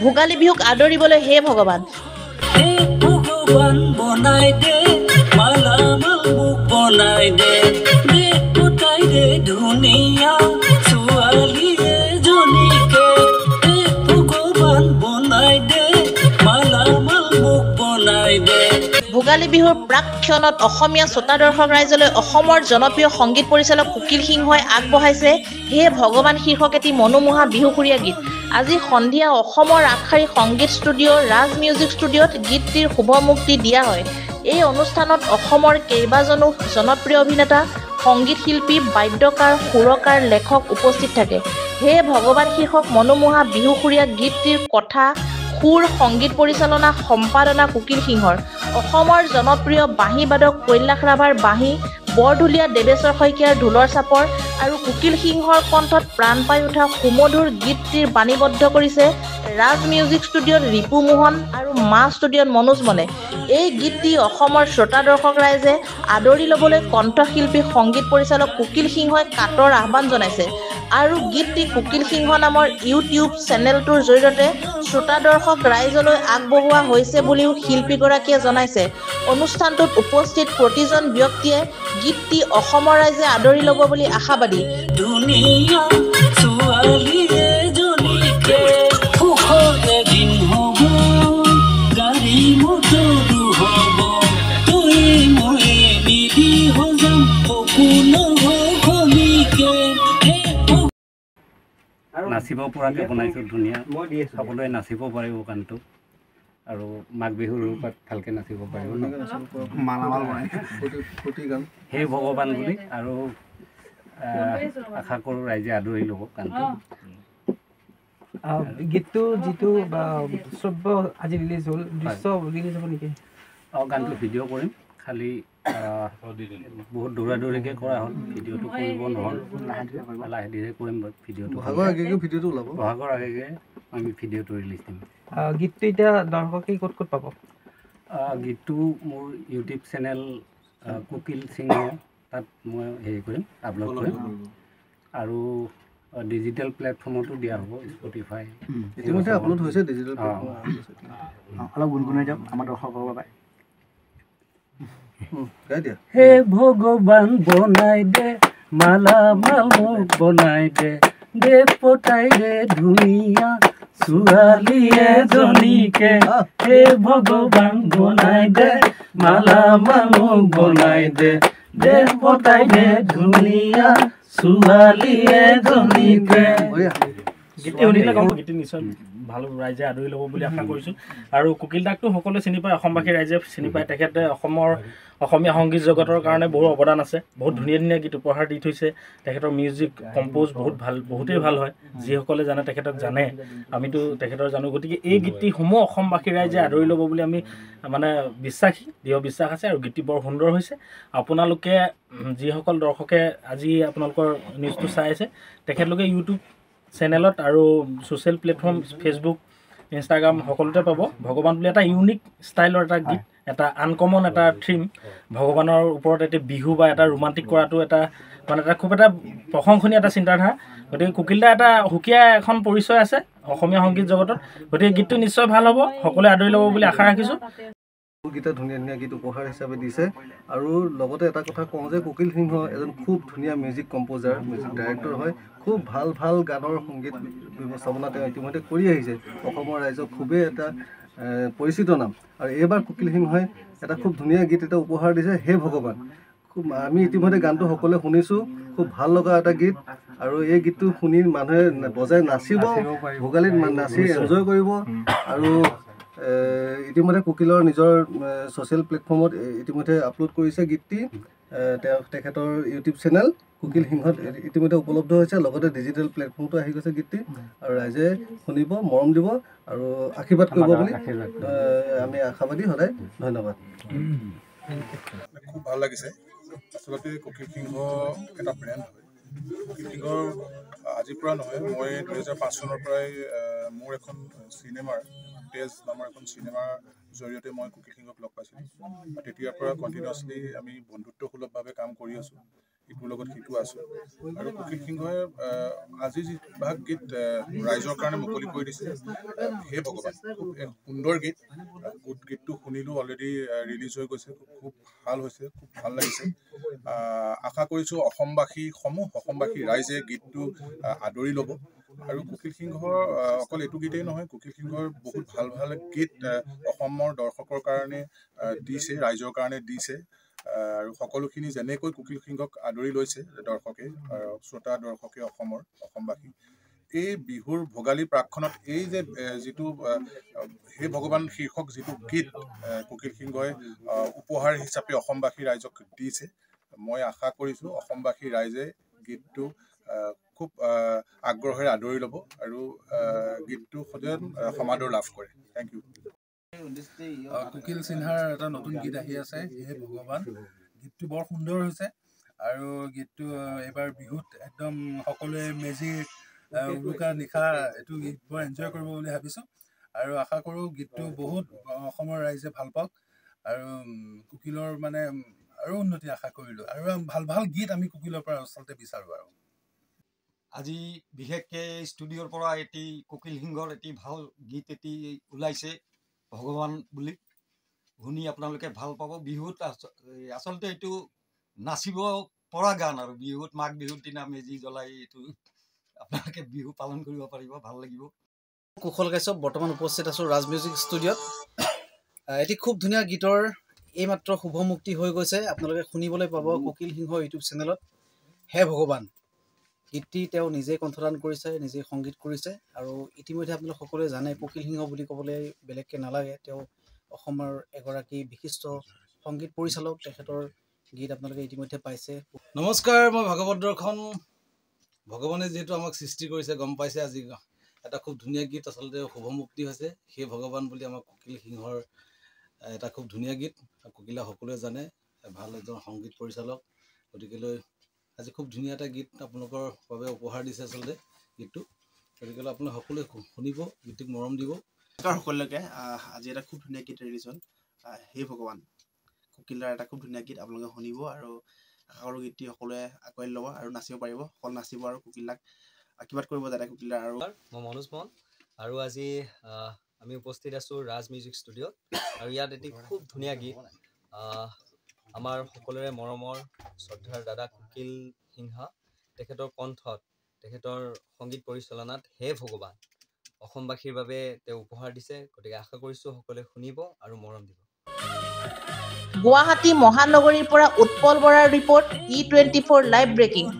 ভোগালী বিহুক আদৰিবলৈ হে ভগৱান বনাই দে মালামাল মোক বনাই দে দে পতাই দে ধুনীয়া ছোৱালী এজনীকে হে ভগৱান বনাই দে মালামাল মোক বনাই দে ভোগালী বিহুৰ প্ৰাক্ষণত অসমীয়া শ্ৰোতা দৰ্শক ৰাইজলৈ অসমৰ জনপ্ৰিয় সংগীত পৰিচালক কুকিল সিংহই আগবঢ়াইছে হে ভগৱান শীৰ্ষক এটি মনোমোহা বিহুসুৰীয়া গীত আজি সন্ধিয়া অসমৰ আগশাৰী সংগীত ষ্টুডিঅ' ৰাজ মিউজিক ষ্টুডিঅ'ত গীতটিৰ শুভমুক্তি দিয়া হয় এই অনুষ্ঠানত অসমৰ কেইবাজনো জনপ্ৰিয় অভিনেতা সংগীত শিল্পী বাদ্যকাৰ সুৰকাৰ লেখক উপস্থিত থাকে হে ভগৱান শীৰ্ষক মনোমোহা বিহুসুৰীয়া গীতটিৰ কথা সুৰ সংগীত পৰিচালনা সম্পাদনা কুকিল সিংহৰ অসমৰ জনপ্ৰিয় বাঁহী বাদক কৈলাশ ৰাভাৰ বাঁহী বৰঢুলীয়া দেৱেশ্বৰ শইকীয়াৰ ঢোলৰ চাপৰ আৰু কুকিল সিংহৰ কণ্ঠত প্ৰাণ পাই উঠা সুমধুৰ গীতটিৰ বাণীবদ্ধ কৰিছে ৰাজ মিউজিক ষ্টুডিঅ'ত ৰিপু মোহন আৰু মা ষ্টুডিঅ'ত মনোজ মনে এই গীতটি অসমৰ শ্ৰোতা দৰ্শক ৰাইজে আদৰি ল'বলৈ কণ্ঠশিল্পী সংগীত পৰিচালক কুকিল সিংহই কাতৰ আহ্বান জনাইছে আৰু গীতটি কুকিল সিংহ নামৰ ইউটিউব চেনেলটোৰ জৰিয়তে শ্ৰোতা দৰ্শক ৰাইজলৈ আগবঢ়োৱা হৈছে বুলিও শিল্পীগৰাকীয়ে জনাইছে অনুষ্ঠানটোত উপস্থিত প্ৰতিজন ব্যক্তিয়ে গীতটি অসমৰ ৰাইজে আদৰি ল'ব বুলি আশাবাদী দুনিয়া ছোৱালী এজনীকে সুখৰে দিন হ'ব গাড়ী মটৰো হ'ব তই মই মিলি হজাম সপোন হমিকে নাচিব পৰাকৈ বনাইছোঁ ধুনীয়া সকলোৱে নাচিব পাৰিব গানটো আৰু মাঘ বিহুৰ ৰূপত ভালকৈ নাচিব পাৰিব সেই ভগৱান বুলি আৰু আশা কৰোঁ ৰাইজে আদৰি ল'ব গানটো গীতটো যিটো শ্ৰব্য আজি ৰিলিজ হ'ল দৃশ্য ৰিলিজ হ'ব নেকি গানটো ভিডিঅ' কৰিম খালি বহুত দৌৰা দৌৰিকৈ কৰা হ'ল ভিডিঅ'টো কৰিব নহ'ল লাহে ধীৰে কৰিম ভিডিঅ'টো বহাগৰ আগেগে আমি ভিডিঅ'টো ৰিলিজ দিম গীতটো এতিয়া দৰ্শকে ক'ত ক'ত পাব গীতটো মোৰ ইউটিউব চেনেল কুকিল সিংহ তাত মই হেৰি কৰিম আপলোড কৰিম আৰু ডিজিটেল প্লেটফৰ্মতো দিয়া হ'ব স্পটিফাই ইতিমধ্যে আপলোড হৈছে ডিজিটেল অলপ গুণগুণাই যাম আমাৰ দৰ্শকৰ বাবে হে ভগৱান বনাই দে মালামাল মোক বনাই দে দে পতাই দে ধুনীয়া ছোৱালী এজনীকে হে ভগৱান বনাই দে মালামাল মোক বনাই দে দে পতাই দে ধুনীয়া ছোৱালী এজনীকে গীতটি শুনিলে গম গীতটি নিশ্চয় ভাল ৰাইজে আদৰি ল'ব বুলি আশা কৰিছোঁ আৰু কুকিল দাকটো সকলোৱে চিনি পায় অসমবাসী ৰাইজে চিনি পায় তেখেতে অসমীয়া সংগীত জগতৰ কাৰণে বহু অৱদান আছে বহুত ধুনীয়া ধুনীয়া গীত উপহাৰ দি থৈছে তেখেতৰ মিউজিক কম্প'জ বহুতেই ভাল হয় যিসকলে জানে তেখেতক জানে আমিতো তেখেতৰ জানো গতিকে এই গীতটিসমূহ অসমবাসী ৰাইজে আদৰি ল'ব বুলি আমি মানে বিশ্বাসী দৃঢ় বিশ্বাস আছে আৰু গীতটি বৰ সুন্দৰ হৈছে আপোনালোকে যিসকল দৰ্শকে আজি আপোনালোকৰ নিউজটো চাই আছে তেখেতলোকে ইউটিউব চেনেলত আৰু ছ'চিয়েল প্লেটফৰ্ম ফেচবুক ইনষ্টাগ্ৰাম সকলোতে পাব ভগৱান বুলি এটা ইউনিক ষ্টাইলৰ এটা গীত এটা আনকমন এটা থিম ভগৱানৰ ওপৰত এটা বিহু বা এটা ৰোমান্টিক কৰাটো এটা মানে এটা খুব এটা প্ৰশংসনীয় এটা চিন্তাধাৰা গতিকে কুকিলদা এটা সুকীয়া এখন পৰিচয় আছে অসমীয়া সংগীত জগতত গতিকে গীতটো নিশ্চয় ভাল হ'ব সকলোৱে আদৰি ল'ব বুলি আশা ৰাখিছোঁ গীতা ধুনীয়া ধুনীয়া গীত উপহাৰ হিচাপে দিছে আৰু লগতে এটা কথা কওঁ যে কুকিল সিংহ এজন খুব ধুনীয়া মিউজিক কম্প'জাৰ মিউজিক ডাইৰেক্টৰ হয় খুব ভাল ভাল গানৰ সংগীত ব্যৱস্থাপনা তেওঁ ইতিমধ্যে কৰি আহিছে অসমৰ ৰাইজক খুবেই এটা পৰিচিত নাম আৰু এইবাৰ কুকিল সিংহই এটা খুব ধুনীয়া গীত এটা উপহাৰ দিছে হে ভগৱান খুব আমি ইতিমধ্যে গানটো সকলোৱে শুনিছোঁ খুব ভাল লগা এটা গীত আৰু এই গীতটো শুনি মানুহে বজাই নাচিব ভোগালীত নাচি এনজয় কৰিব আৰু ইতিমধ্যে কুকিলৰ নিজৰ ছ'চিয়েল প্লেটফৰ্মত ইতিমধ্যে আপলোড কৰিছে গীতটি তেখেতৰ ইউটিউব চেনেল কুকিল সিংহত ইতিমধ্যে উপলব্ধ হৈছে লগতে ডিজিটেল প্লেটফৰ্মতো আহি গৈছে গীতটি আৰু ৰাইজে শুনিব মৰম দিব আৰু আশীৰ্বাদ কৰিব বুলি আমি আশাবাদী সদায় ধন্যবাদ খুব ভাল লাগিছে আচলতে কুকিল সিংহ এটা ব্ৰেণ্ড হয় কুকিল সিংহৰ আজিৰ পৰা নহয় মই 2005 চনৰ পৰাই মোৰ এখন চিনেমাৰ তেজ নামৰ এখন চিনেমাৰ জৰিয়তে মই কুকিল সিংহক লগ পাইছিলোঁ তেতিয়াৰ পৰা কণ্টিনিউৱাছলি আমি বন্ধুত্বসুলভভাৱে কাম কৰি আছোঁ ইটোৰ লগত সিটো আছোঁ আৰু কুকিল সিংহই আজি যিভাগ গীত ৰাইজৰ কাৰণে মুকলি কৰি দিছে হে ভগৱান খুব এক সুন্দৰ গীত গীতটো শুনিলোঁ অলৰেডি ৰিলিজ হৈ গৈছে খুব ভাল হৈছে খুব ভাল লাগিছে আশা কৰিছোঁ অসমবাসী ৰাইজে গীতটো আদৰি ল'ব আৰু কুকিল সিংহৰ অকল এইটো গীতেই নহয় কুকিল সিংহৰ বহুত ভাল ভাল গীত অসমৰ দৰ্শকৰ কাৰণে দিছে ৰাইজৰ কাৰণে দিছে আৰু সকলোখিনি যেনেকৈ কুকিল সিংহক আদৰি লৈছে দৰ্শকে শ্ৰোতা দৰ্শকে অসমবাসী এই বিহুৰ ভোগালী প্ৰাকখনত এই যে যিটো হে ভগৱান শীৰ্ষক যিটো গীত কুকিল সিংহই উপহাৰ হিচাপে অসমবাসী ৰাইজক দিছে মই আশা কৰিছোঁ অসমবাসী ৰাইজে গীতটো খুব আগ্ৰহেৰে আদৰি ল'ব আৰু গীতটো সদায় সমাদৰ লাভ কৰে থেংক ইউ কুকিল সিনহাৰ এটা নতুন গীত আহি আছে হে ভগৱান গীতটো বৰ সুন্দৰ হৈছে আৰু গীতটো এইবাৰ বিহুত একদম সকলোৱে মেজিৰ উৰুকা নিশা এইটো গীত বৰ এনজয় কৰিব বুলি ভাবিছোঁ আৰু আশা কৰোঁ গীতটো বহুত অসমৰ ৰাইজে ভাল পাওক আৰু কুকিলৰ মানে আৰু উন্নতি আশা কৰিলোঁ আৰু ভাল গীত আমি কুকিলৰ পৰা আচলতে বিচাৰোঁ আৰু আজি বিশেষকৈ ষ্টুডিঅ'ৰ পৰা এটি কুকিল সিংহৰ এটি ভাল গীত এটি ওলাইছে ভগৱান বুলি শুনি আপোনালোকে ভাল পাব বিহুত আচলতে এইটো নাচিব পৰা গান আৰু বিহুত মাঘ বিহুৰ দিনা মেজি জ্বলাই এইটো আপোনালোকে বিহু পালন কৰিব পাৰিব ভাল লাগিব কুশল কাশ্যপ বৰ্তমান উপস্থিত আছোঁ ৰাজ মিউজিক ষ্টুডিঅ'ত এটি খুব ধুনীয়া গীতৰ এইমাত্ৰ শুভ মুক্তি হৈ গৈছে আপোনালোকে শুনিবলৈ পাব কুকিল সিংহ ইউটিউব চেনেলত হে ভগৱান গীতটি তেওঁ নিজেই কণ্ঠদান কৰিছে নিজেই সংগীত কৰিছে আৰু ইতিমধ্যে আপোনালোক সকলোৱে জানে কুকিল সিংহ বুলি ক'বলৈ বেলেগকৈ নালাগে তেওঁ অসমৰ এগৰাকী বিশিষ্ট সংগীত পৰিচালক তেখেতৰ গীত আপোনালোকে ইতিমধ্যে পাইছে নমস্কাৰ মই ভাগৱত দৰ্শন ভগৱানে যিহেতু আমাক সৃষ্টি কৰিছে গম পাইছে আজি এটা খুব ধুনীয়া গীত আচলতে শুভ মুক্তি হৈছে সেই ভগৱান বুলি আমাক কুকিল সিংহৰ এটা খুব ধুনীয়া গীত কুকিলা সকলোৱে জানে ভাল এজন সংগীত পৰিচালক গতিকেলৈ আজি খুব ধুনীয়া এটা গীত আপোনালোকৰ বাবে উপহাৰ দিছে আচলতে গীতটো গতিকেলৈ আপোনালোক সকলোৱে শুনিব গীতটোক মৰম দিব সকলোকে আজি এটা খুব ধুনীয়া গীত ৰিলিজ হ'ল হে ভগৱান কুকিলাৰ এটা খুব ধুনীয়া গীত আপোনালোকে শুনিব আৰু আশা কৰোঁ গীতটি সকলোৱে আঁকোৱালি ল'ব আৰু নাচিব পাৰিব সকলো নাচিব আৰু কুকিলাক আশীৰ্বাদ কৰিব যাতে কুকিলাৰ আৰু মই মনোজ মন আৰু আজি আমি উপস্থিত আছোঁ ৰাজ মিউজিক ষ্টুডিঅ'ত আৰু ইয়াত এটি খুব ধুনীয়া গীত আমাৰ সকলোৰে মৰমৰ শ্ৰদ্ধাৰ দাদা কুকিল সিংহা তেখেতৰ কণ্ঠত তেখেতৰ সংগীত পৰিচালনাত হে ভগৱান অসমবাসীৰ বাবে তেওঁ উপহাৰ দিছে গতিকে আশা কৰিছোঁ সকলোৱে শুনিব আৰু মৰম দিব গুৱাহাটী মহানগৰীৰ পৰা উৎপল বৰাৰ ৰিপৰ্ট E24 লাইভ ব্ৰেকিং